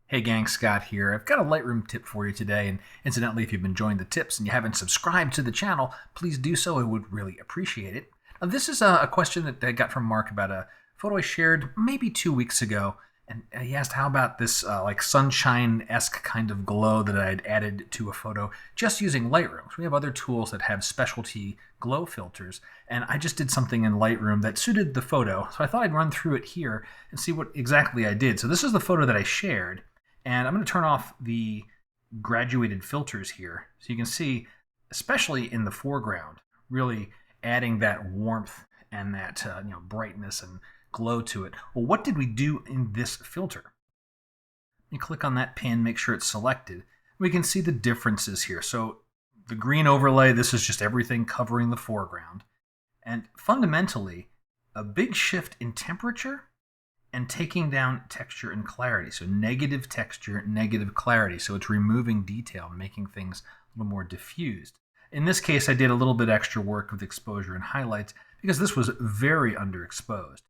Hey gang, Scott here. I've got a Lightroom tip for you today, and incidentally, if you've been enjoying the tips and you haven't subscribed to the channel, please do so. I would really appreciate it. Now, this is a question that I got from Mark about a photo I shared maybe 2 weeks ago, and he asked how about this like sunshine-esque kind of glow that I'd added to a photo just using Lightroom. So we have other tools that have specialty glow filters, and I just did something in Lightroom that suited the photo, so I thought I'd run through it here and see what exactly I did. So this is the photo that I shared. And I'm going to turn off the graduated filters here. So you can see, especially in the foreground, really adding that warmth and that brightness and glow to it. Well, what did we do in this filter? You click on that pin, make sure it's selected. We can see the differences here. So the green overlay, this is just everything covering the foreground. And fundamentally, a big shift in temperature and taking down texture and clarity. So negative texture, negative clarity. So it's removing detail, making things a little more diffused. In this case, I did a little bit extra work with exposure and highlights because this was very underexposed.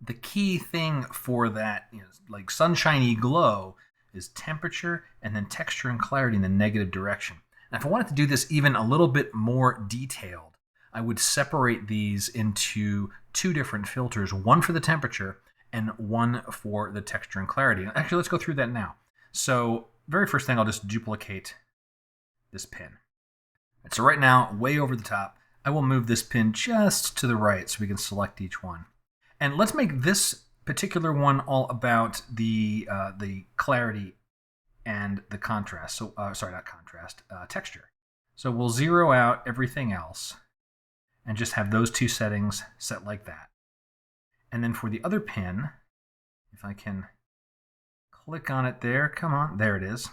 The key thing for that, like sunshiny glow, is temperature and then texture and clarity in the negative direction. Now, if I wanted to do this even a little bit more detailed, I would separate these into two different filters, one for the temperature and one for the texture and clarity. Actually, let's go through that now. So very first thing, I'll just duplicate this pin. And so right now, way over the top, I will move this pin just to the right so we can select each one. And let's make this particular one all about the clarity and the contrast. So, sorry, not contrast, texture. So we'll zero out everything else and just have those two settings set like that. And then for the other pin, if I can click on it there, come on, there it is.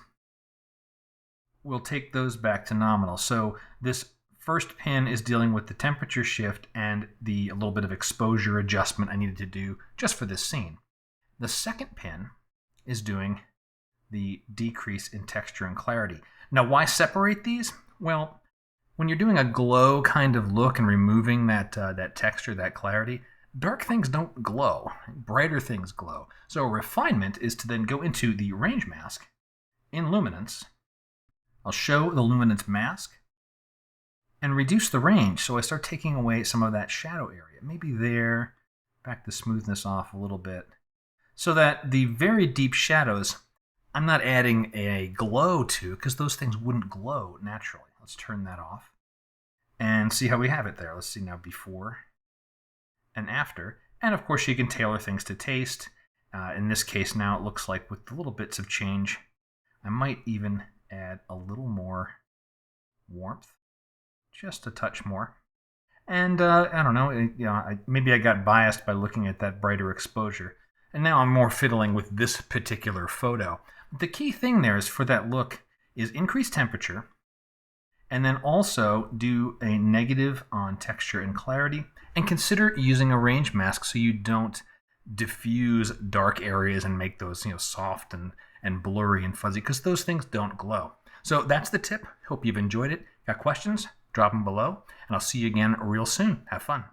We'll take those back to nominal. So this first pin is dealing with the temperature shift and a little bit of exposure adjustment I needed to do just for this scene. The second pin is doing the decrease in texture and clarity. Now, why separate these? Well, when you're doing a glow kind of look and removing that texture, that clarity, dark things don't glow, brighter things glow. So refinement is to then go into the range mask in luminance. I'll show the luminance mask and reduce the range. So I start taking away some of that shadow area, maybe there, back the smoothness off a little bit, so that the very deep shadows, I'm not adding a glow to, because those things wouldn't glow naturally. Let's turn that off and see how we have it there. Let's see now before and after. And of course you can tailor things to taste. In this case now it looks like with the little bits of change, I might even add a little more warmth, just a touch more. And I don't know, maybe I got biased by looking at that brighter exposure. And now I'm more fiddling with this particular photo. The key thing there is for that look is increase temperature, and then also do a negative on texture and clarity, and consider using a range mask so you don't diffuse dark areas and make those soft and blurry and fuzzy, because those things don't glow. So that's the tip. Hope you've enjoyed it. Got questions? Drop them below, and I'll see you again real soon. Have fun.